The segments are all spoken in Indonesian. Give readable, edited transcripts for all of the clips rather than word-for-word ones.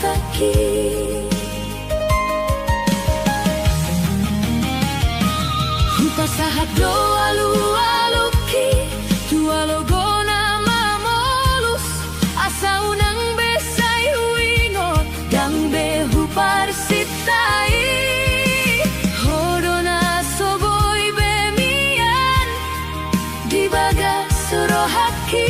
taki. Pasahat do alu-aluki tua logona mamolus asa unang besay huingot gang behu parsitai hodona soboy bemian di baga surohaki.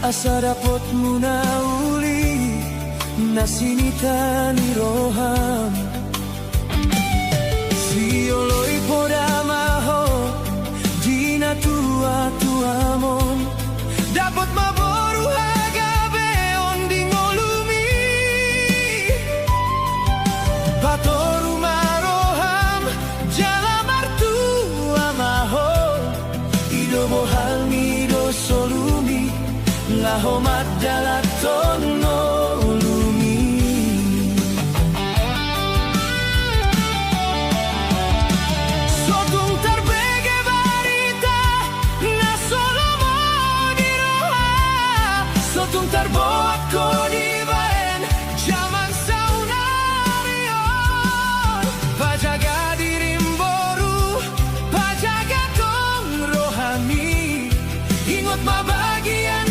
asa dapat munauli nasinita ni roham sioloi poda maho dina tua-tuamon dapat maboru hagabe on di ngolumi patoru maroham jalamartu amaho idobo halmido solumi lahomat dalatono ulumi sotung terbege barita na solomo di roha sotung terboat ko di baen zaman saunarion pajaga dirimboru pajaga tong rohani ingot mabagian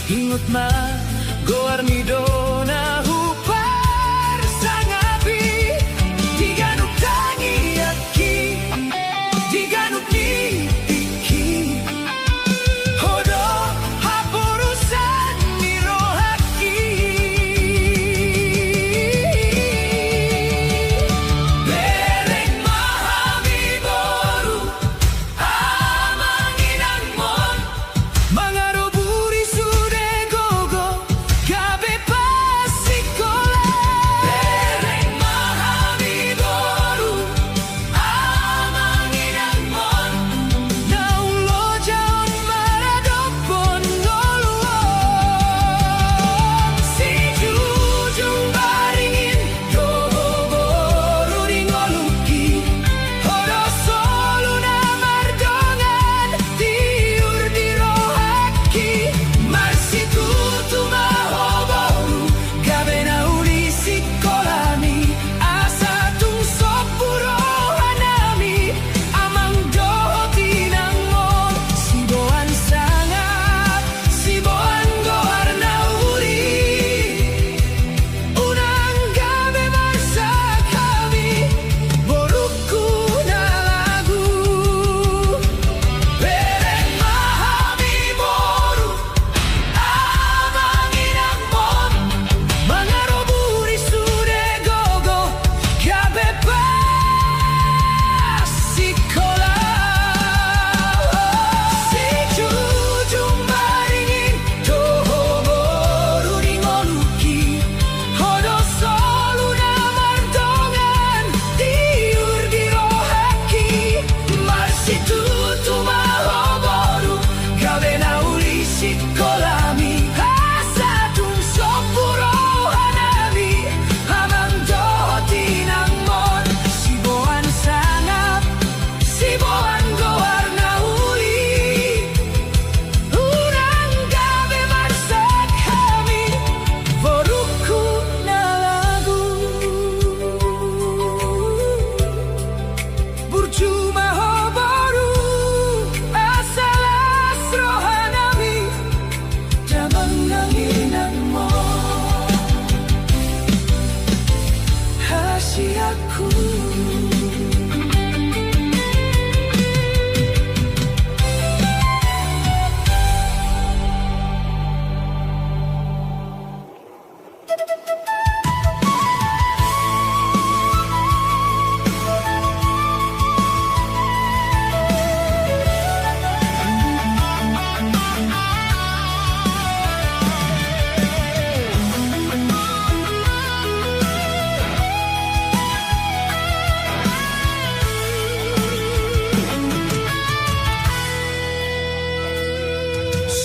ingot ma goarnido na hupar sangabi diganuk tangi aki diganuk ni iki hodo hapurusan ni rohaki bereng mahami boru amanginan mon mangaro buri gabe pa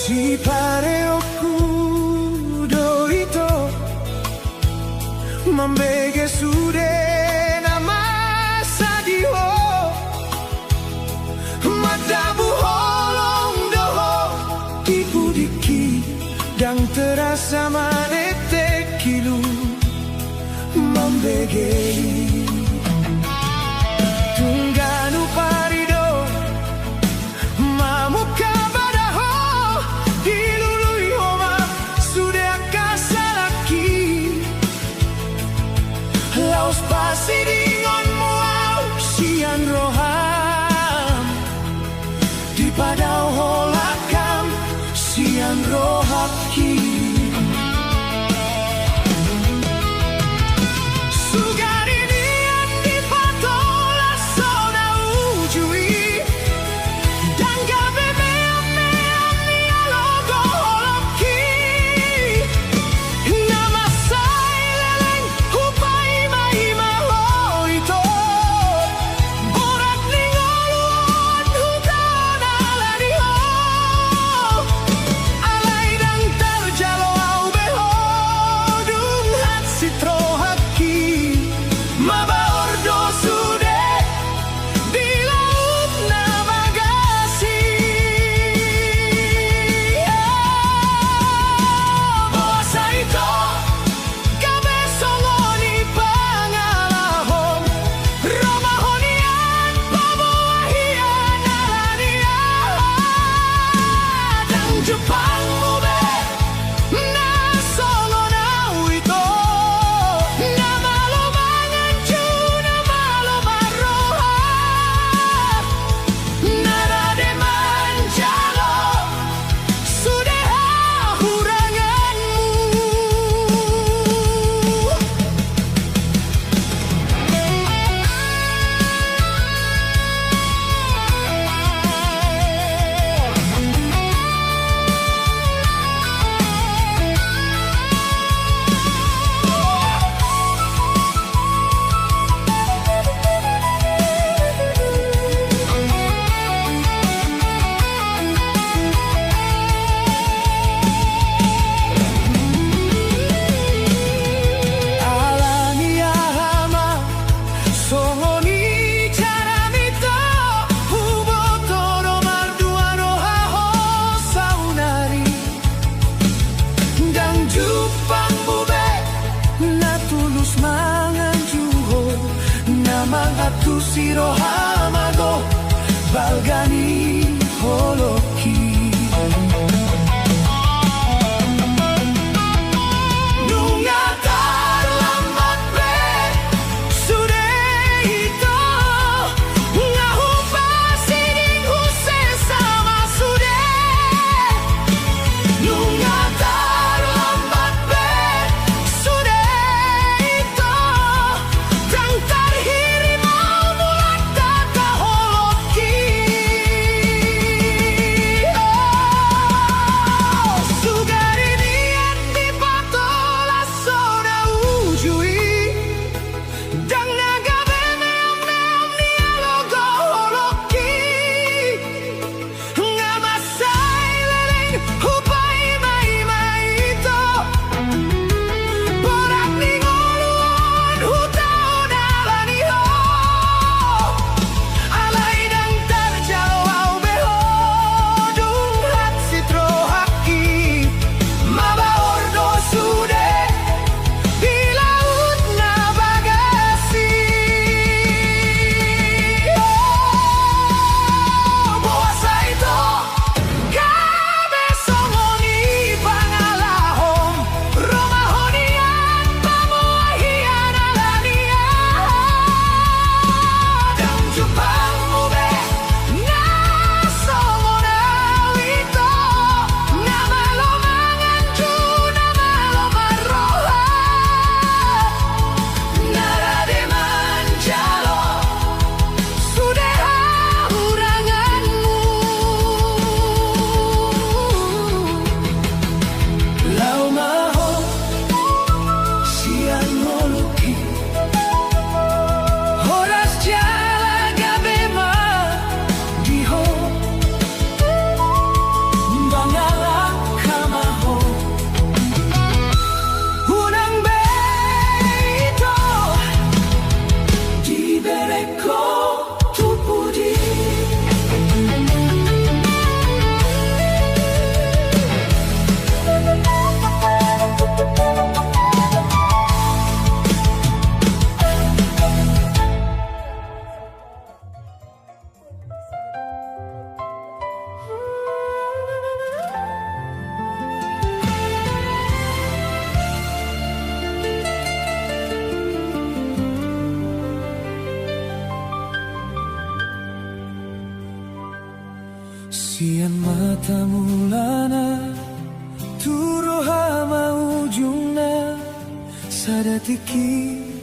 Si pareoku do ito Mambege sude nama sadiho Madabu holong doho Dipudiki dan terasa manete kilu Mambege Tungganu parido Mamuka badaho Dilului homa Sudah kasalaki Laos pasiringon muau Sian roham Di padau holakam Sian rohaki Sian mata mulana turoha maujungna sadatiki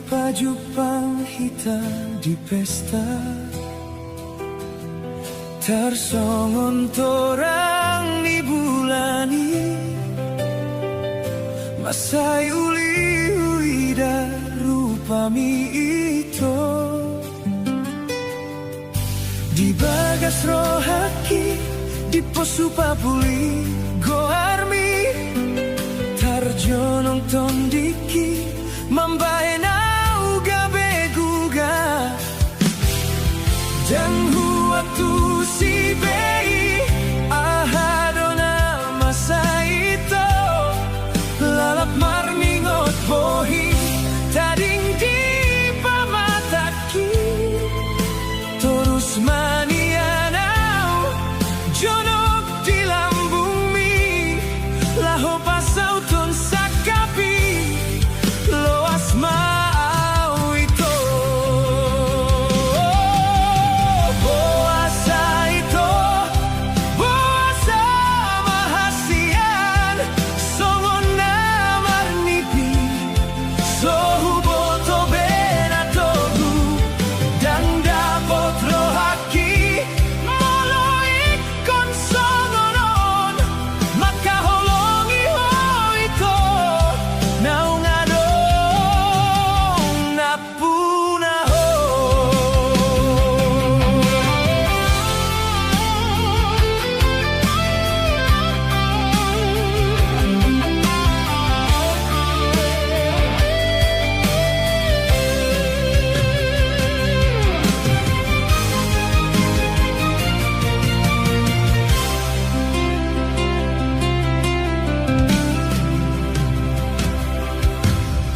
pajupang hitam di pesta tarsongon torang ni bulani masai uli uida rupami ito di bagas rohaki di posupa puli goarmi tarjonong tondiki mambaena uga beguga dan huatu si bei ahadona masa itu lalap marmingot bohi tading di pamataki terus manianau jonok di lambung mi laho pasau ton sakapi loas mau itu boasa itu boasa mahasian songon namar nipi sohu boto benatogu dan dapot rohaki moloik kon songonon maka holongi ho itu naung adong napuna ho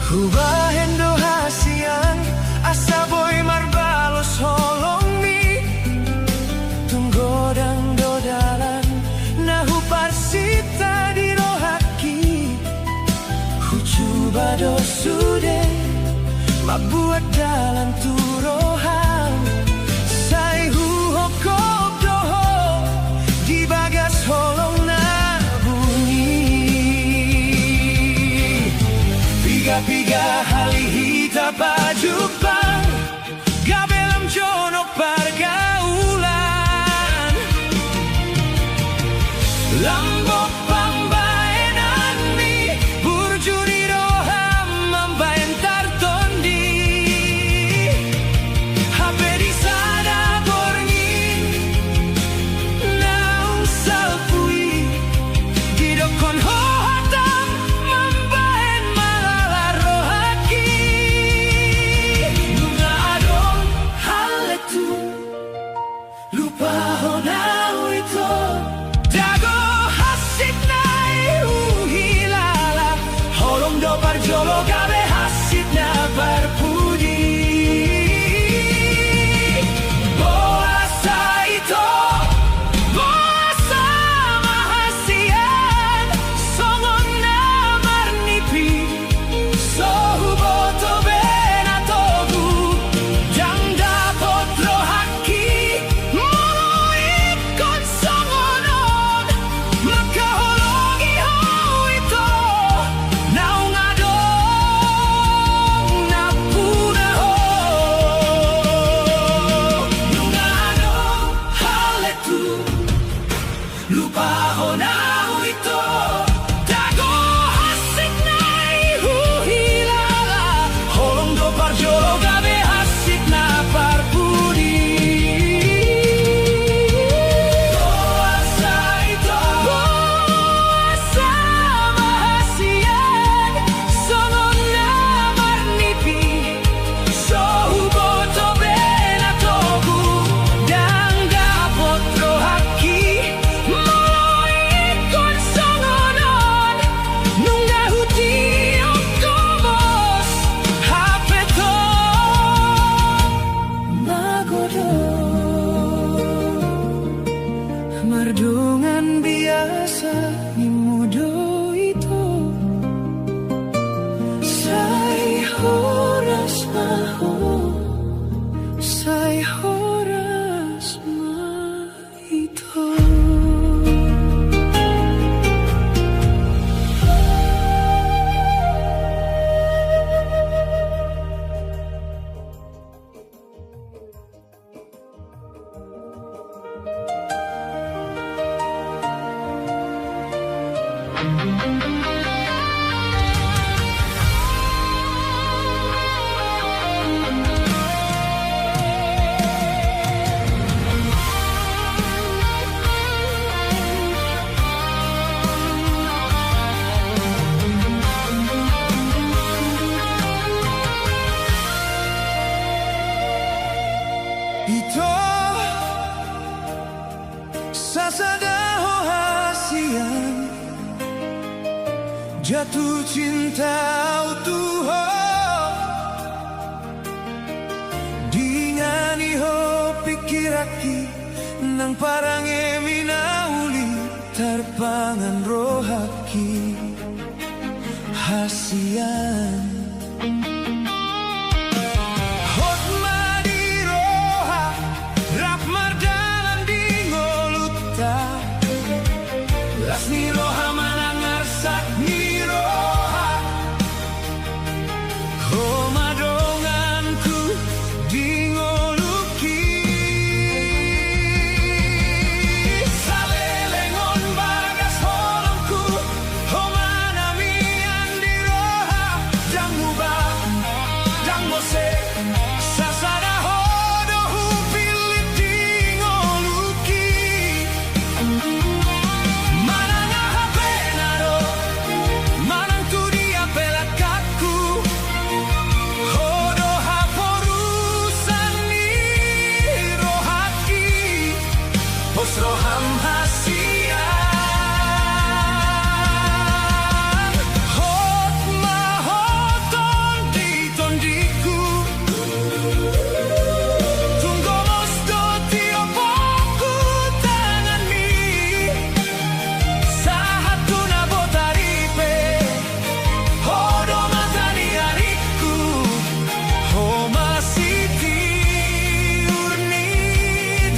Hubahendo hasian asa boy marbalos holongi tunggodang dodalan nahu parsita di rohaki hucuba dosude mabuat dalam turohan sai huhokop doho di bagas holong na bunyi piga halihita pajupang gabelam jonok pergaulan lambok pambaenan mi burjuri roham mambaen tartondi hape di sana borngi naung salpui gidokon hohatam mambaen malala rohaki nunga adong haletu lupa honau itu dago hasit nai uhilala holong do parjolo gabe hasit na parpudi boasa itu boasa mahasian songon namar nipi sohu boto benatogu yang dapot rohaki moloik kon songon Ito sasadaho hasian jatuh cinta utuho dingani ho pikiraki nang parang eminauli tarpangan rohaki hasian. Ni roha manangar sak ni roha komadonganku dingoluki salelengon bagas holongku homanamian di roha jang mubah jang mose sasada hodohu pilit dingoluki Roham hasian hot mahoton di tondiku tunggu mosto tiopoku tangan mi sahatu nabotaripe hodo matani hariku homa siti urni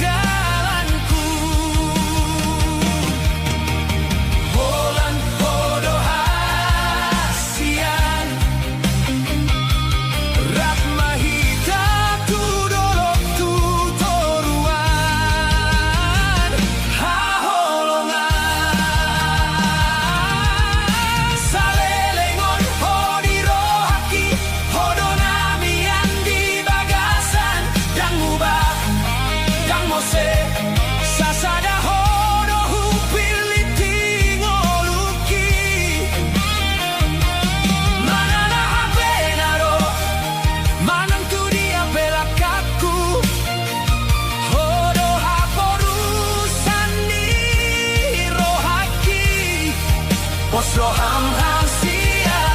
dalanku sasada hodohu pilit dingoluki manana hapenaro manang tu dia belakaku hodo haporusan ni rohaki pos roham hasian.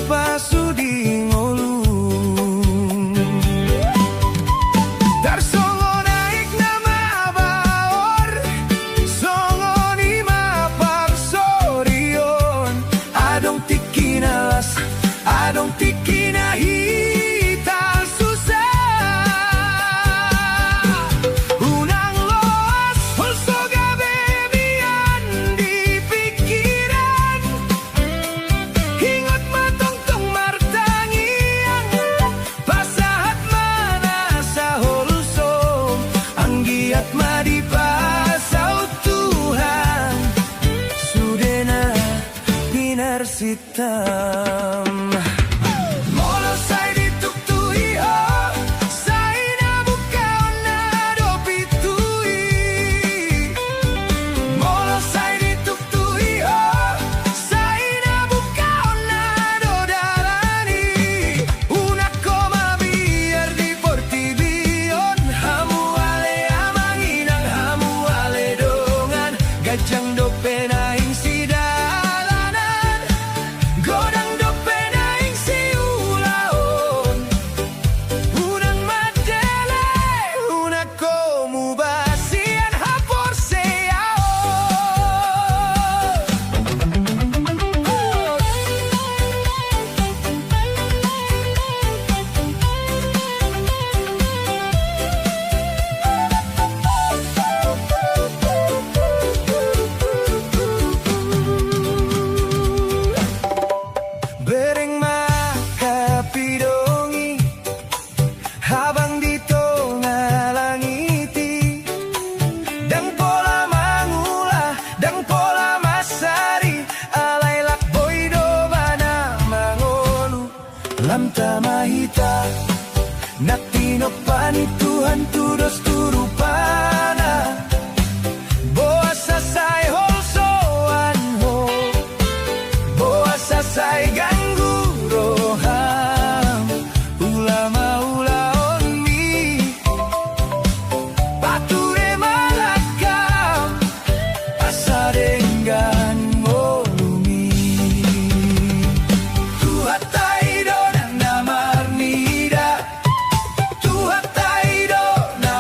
pasudi ngolung. Dar songo naik nama baor, songo nima parsorion. Adong tikinalas, adong tikina hita susah. Unang loas, pulso gabebian di pikiran. Hingot matongtong martangian, pasahat mana sa hulso. Ang giat madipasaw Tuhan, sudena pinarsitam. Molo say dituktuhi ho, say nabukaw na dopitui. Molo say dituktuhi ho, say nabukaw na dodarani. Una koma biar di portibion, hamu ale amanginang, hamu ale dongan. Gajang dope naing sidalanan, godang dope naing si ulaon. Unang madele, una komu basian hapor seao. Bereng makapidongi, habang dito ngalangiti. Dang pola mangula, dang pola masari, alay lakboy dobana mangolu. Lamta mahita, natinopani Tuhan tudos turupana. Boa sasay holsoan ho, boa sasay ganggu roham. Ulama ulaon mi, pature malakam, asadenggan ngolumi. Tuhataido na namarnida, tuhataido na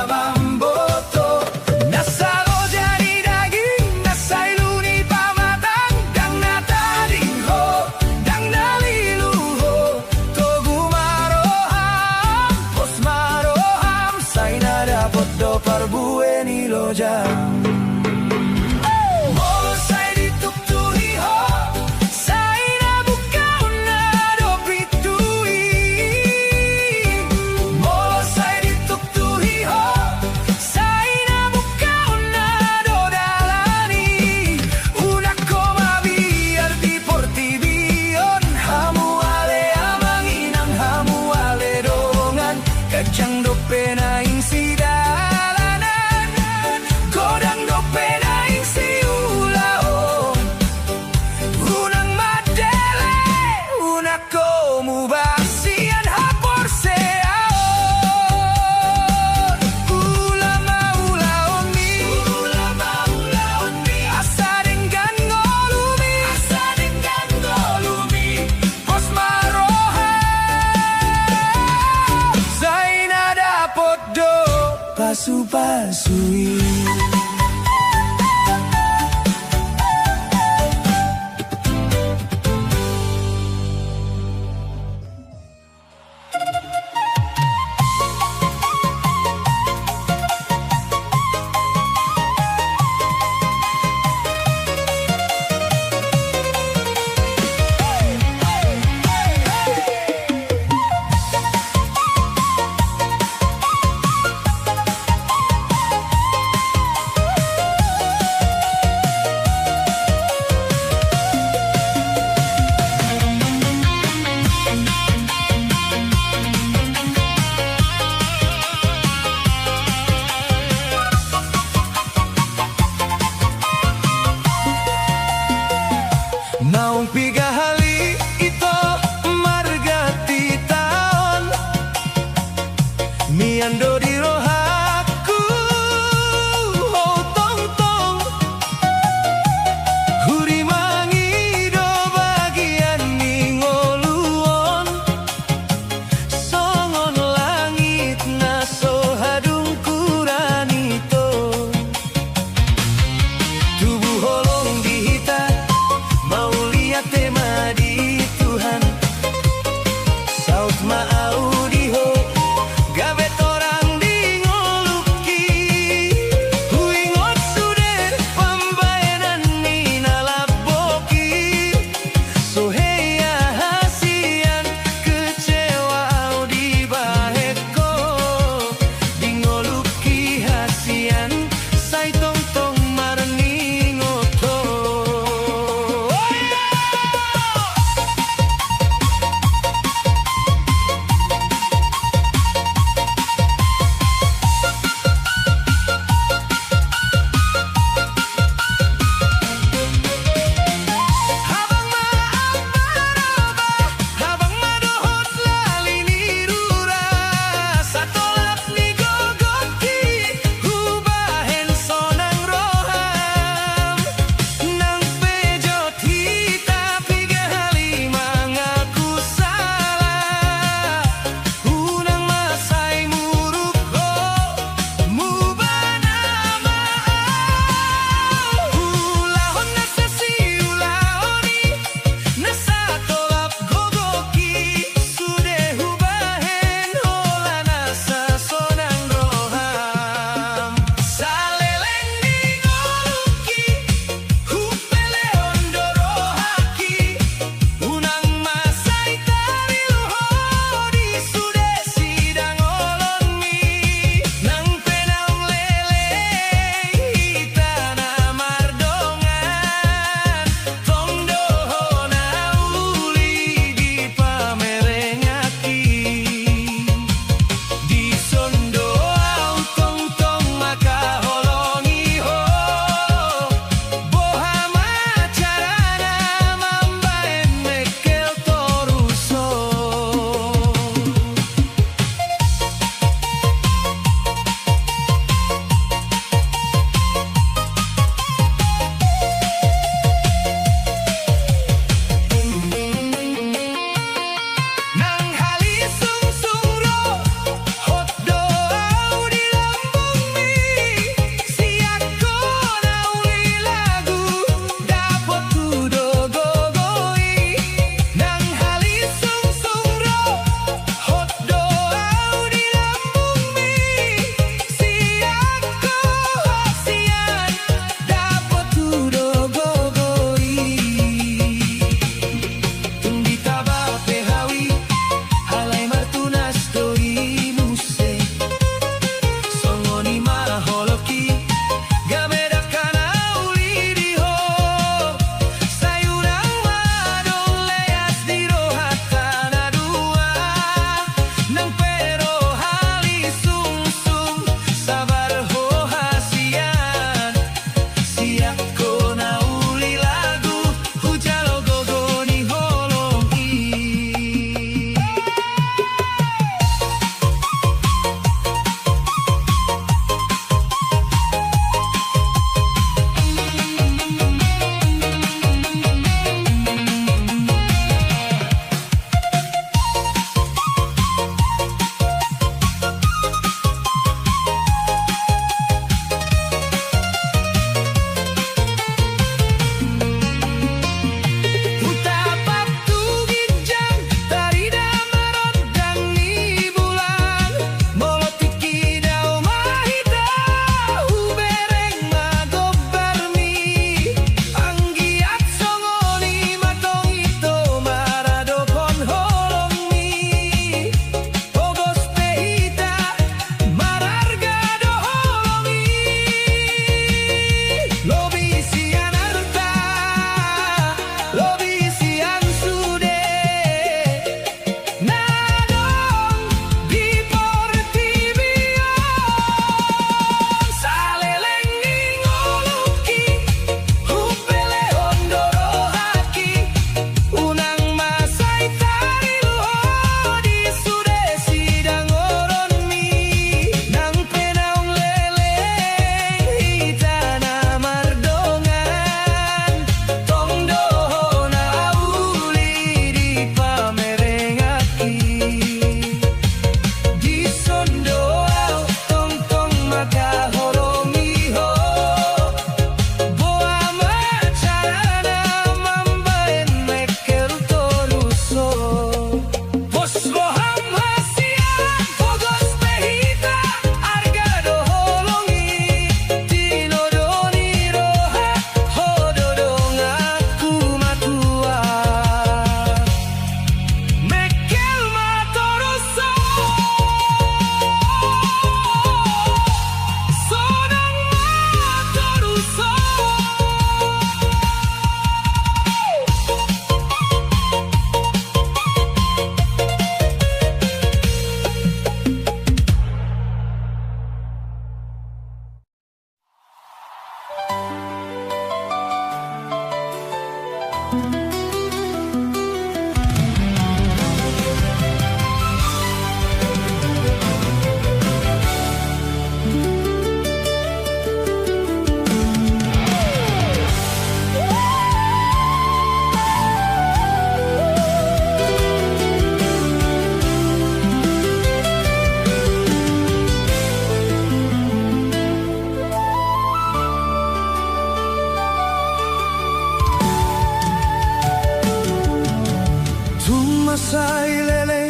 Masai lele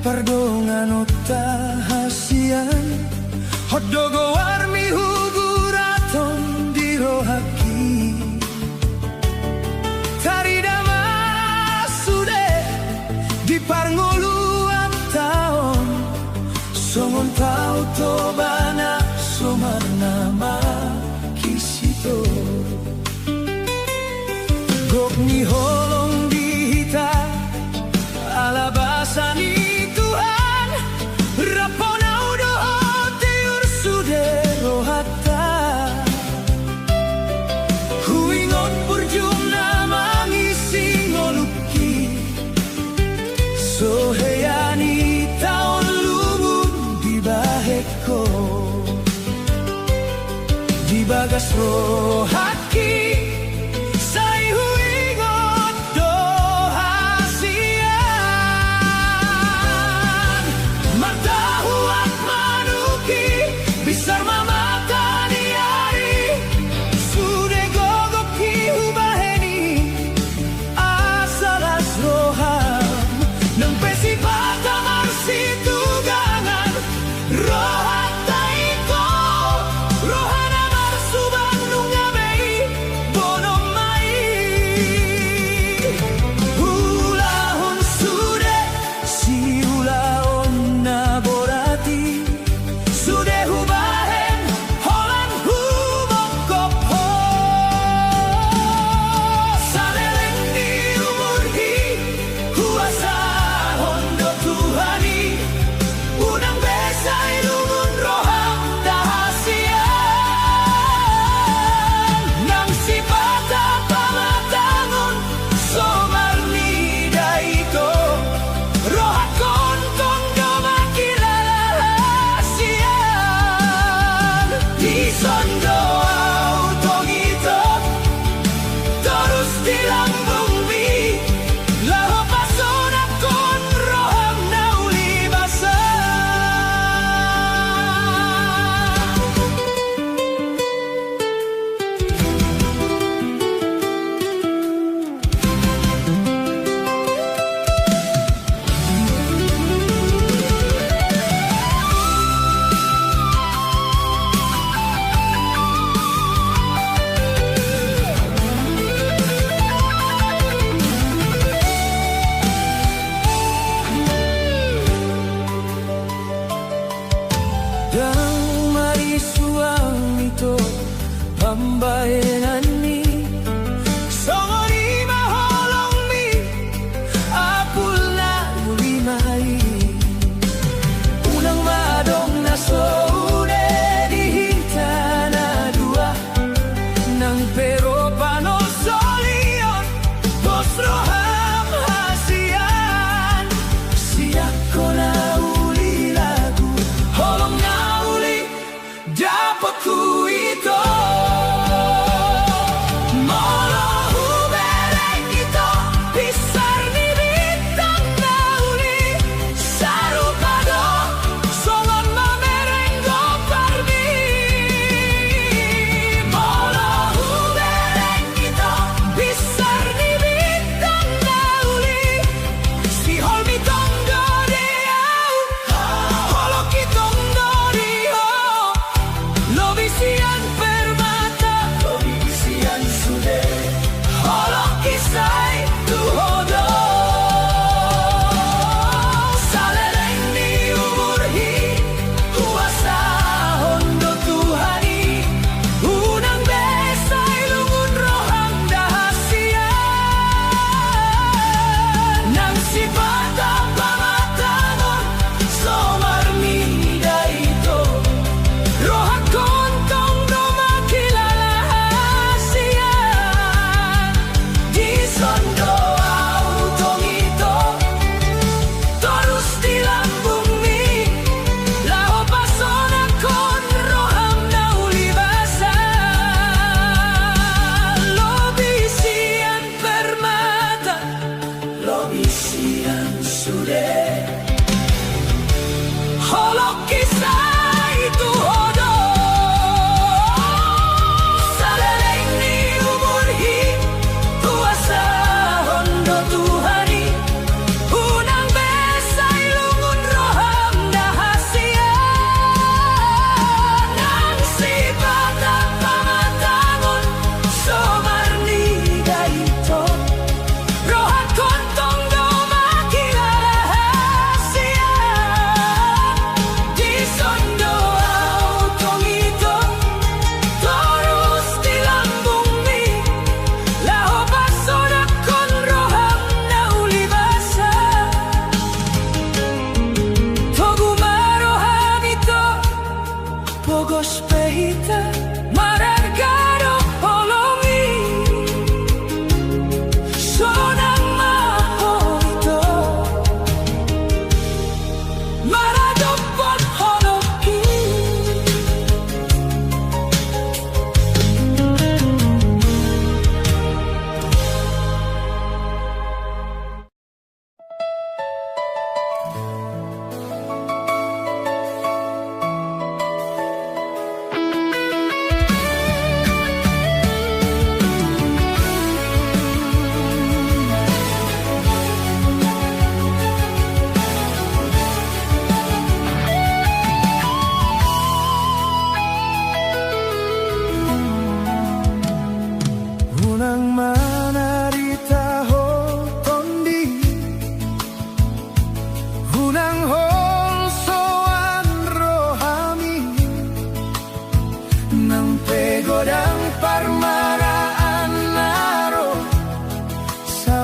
pardongan ota hasian Hodogo warmi huguraton di rohaki Taridama sude di parngoluan taon Songon tau tobana somar nama kisito Gokni holong dihita alabasan Tuhan Raponau doa tiur sudero hatta Huingon burjum nama ngisi ngoluki Soheyani taon lumun di baheko Di bagas rohaki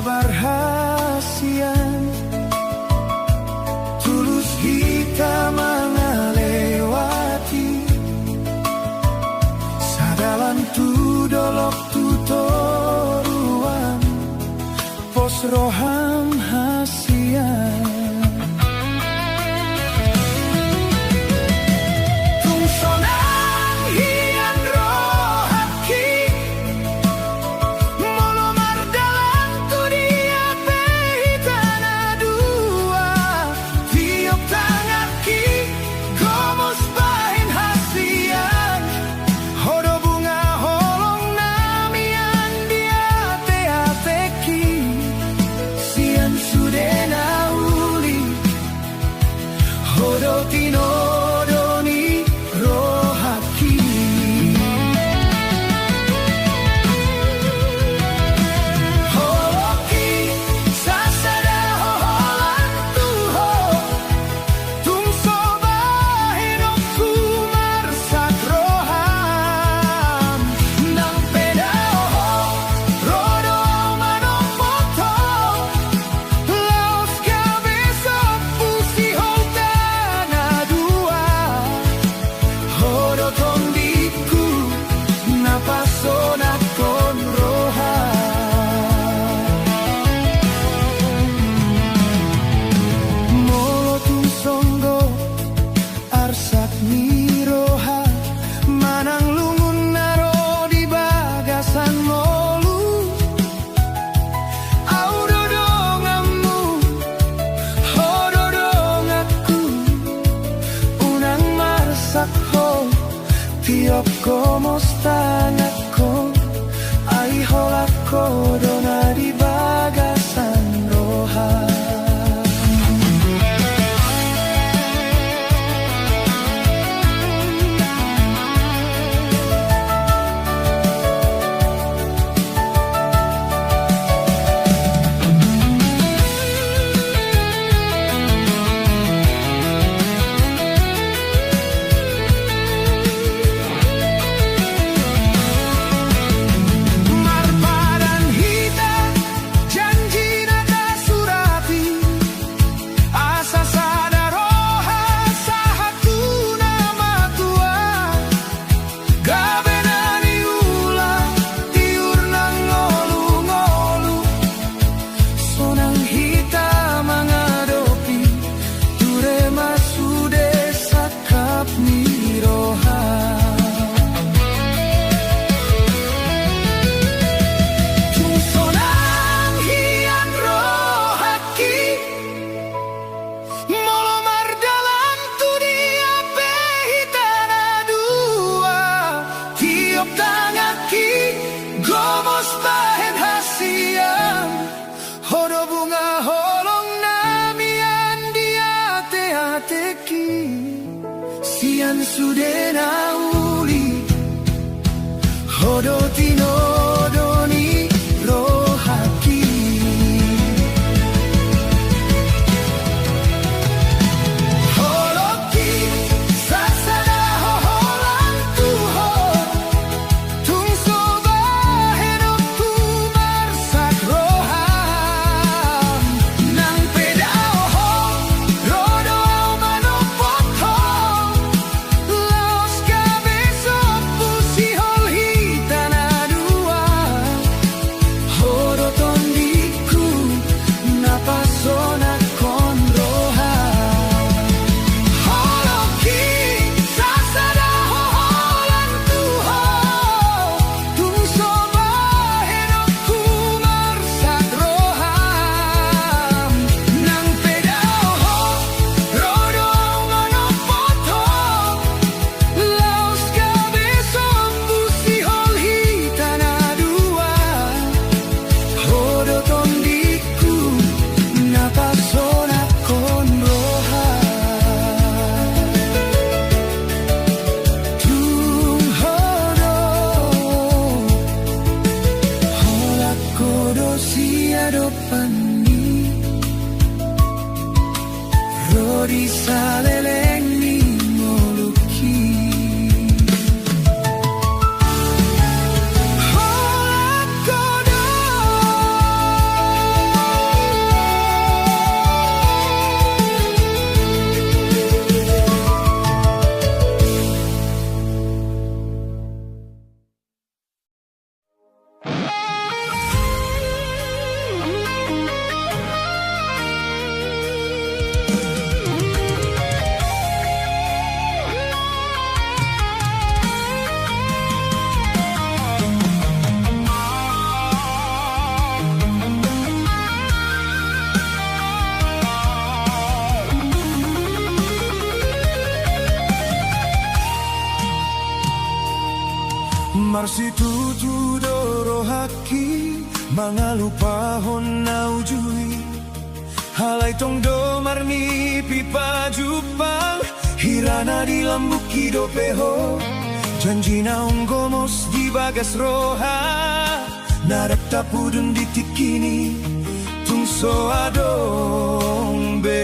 barhasian tulus kita mengalewati sadalan tu dolok tu toruan pos roham hasian como están ako ay holak ko dona di bagasan roha sian sudena uli hodo tino doni rohaki holoki sasada hoholan tuho tung soba henok tu marsak roham nang pedao ho rodo manopoto Rodi saleleng ni moluki Holak kodo Marsitu tu doro haki mangalupa hon naujui halai tong do marni pipa jupang hirana di lambuki do peho janji na unggomos di bagas roha narak tapudun di tikini tungso adong be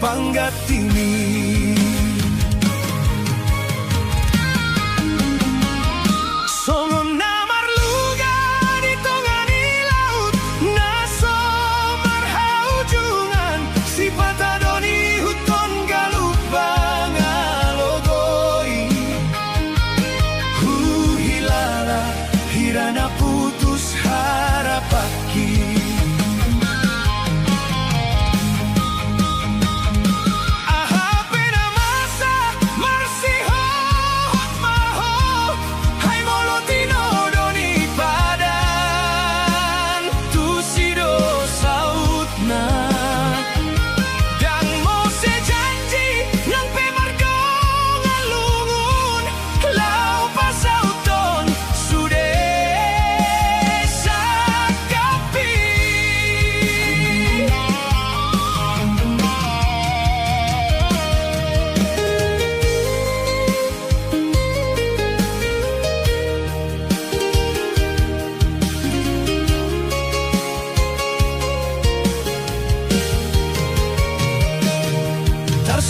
panggatini.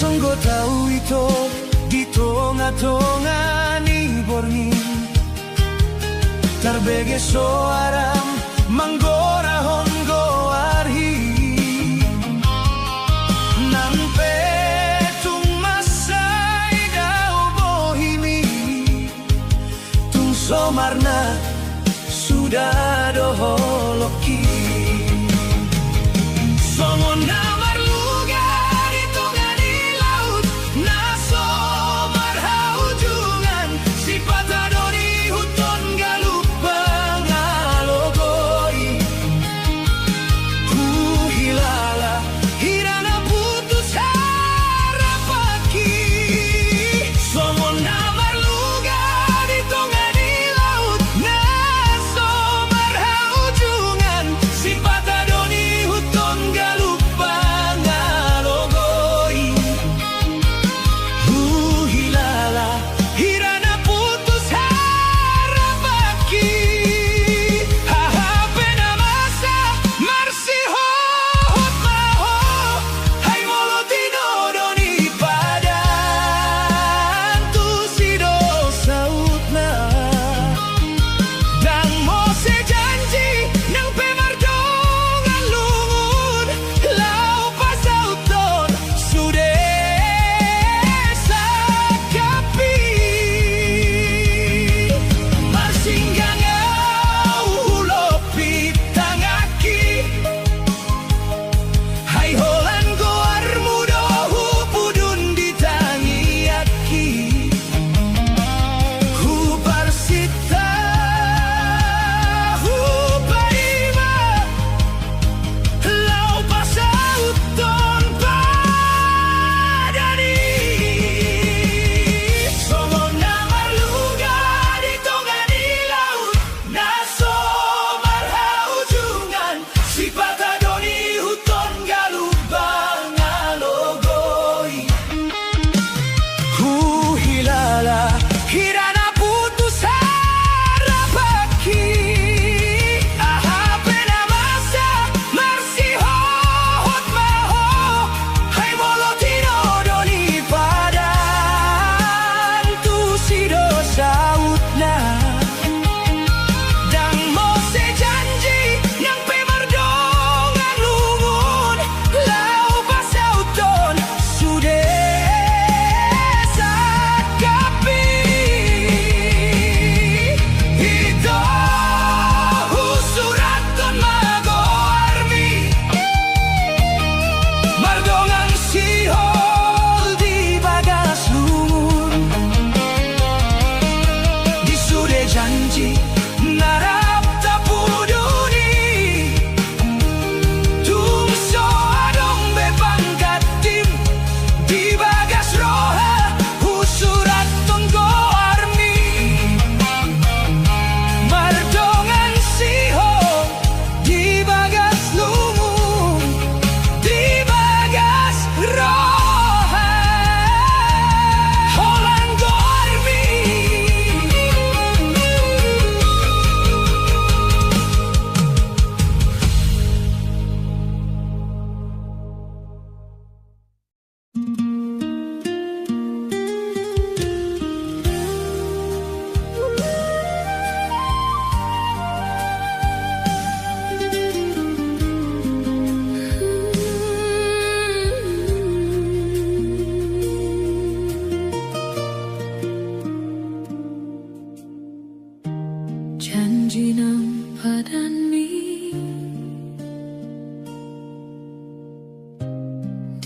Sungguh tahu itu di tonga-tonga ni borni terbege soaram manggora hongo arhi nampe tung masai dau bohimi tung somarna sudah doholoki somona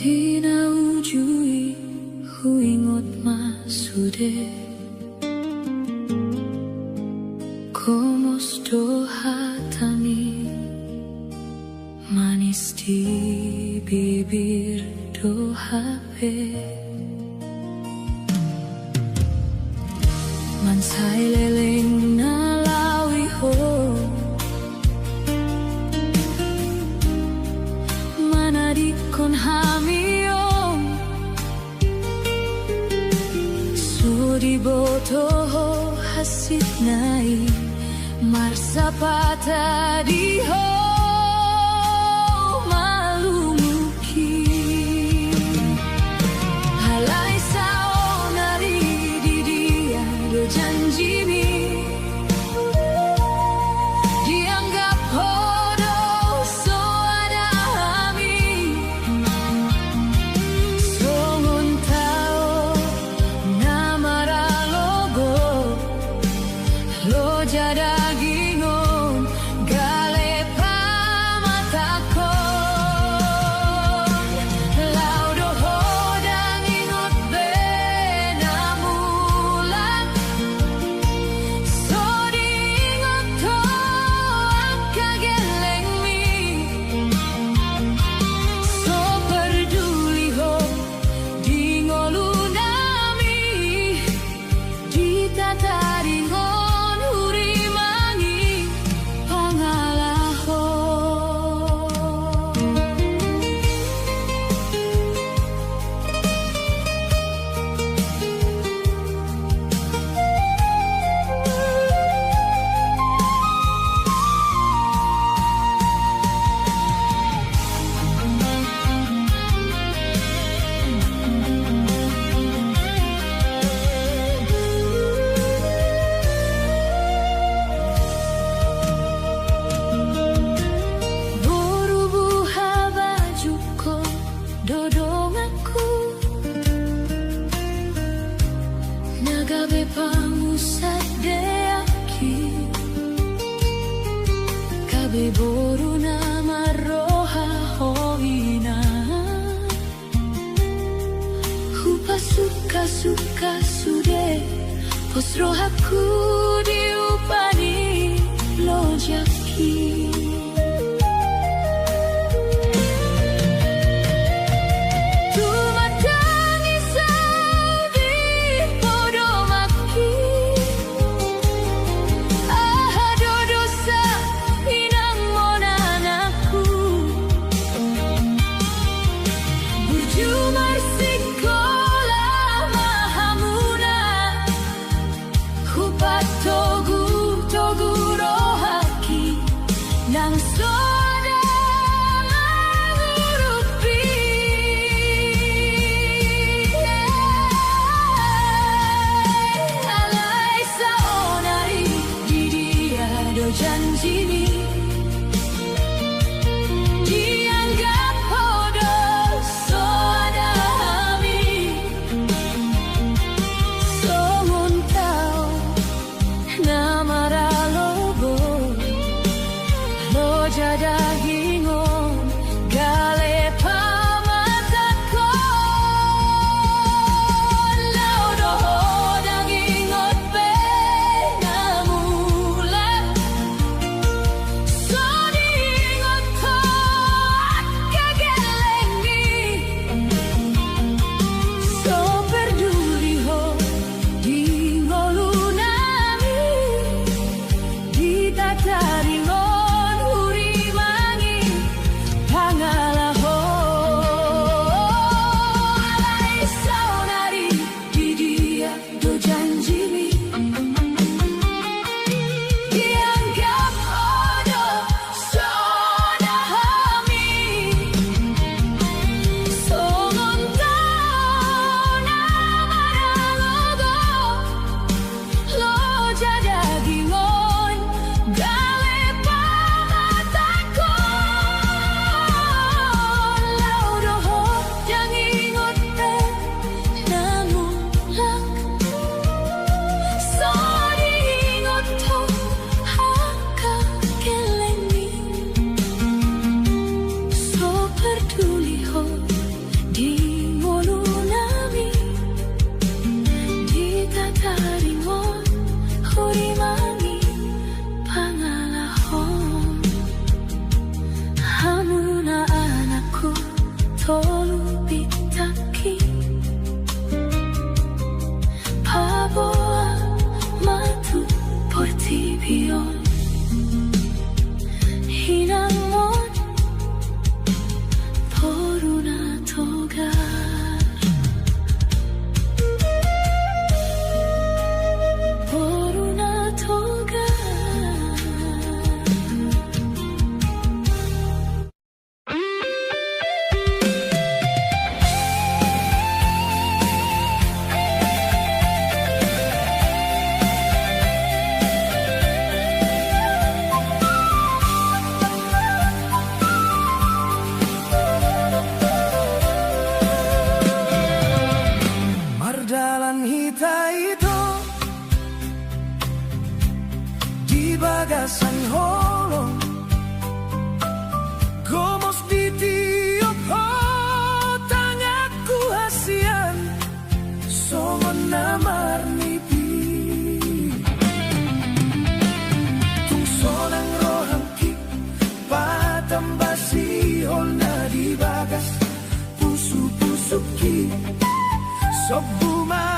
Tina ujui huingot masude Komos dohatani manis di bibir dohape Mansai leleng nalawi ho Manadikon hamiong Sudi boto hasit nai Marsapata di ho malumuki Halai sao nari di dia do janjimi Dianggap hodoh so ada hami Songon tao namara logo Lo jada gingon gale pa tolu bitaki 바보와 마두 portibion hinamon poruna togar poruna togar Mardalan hita itu di bagasan holong gomos di tiup tangaku hasian songon namar nipi tung sonang rohamki patambasi holna di bagas pusu-pusuki Sobuma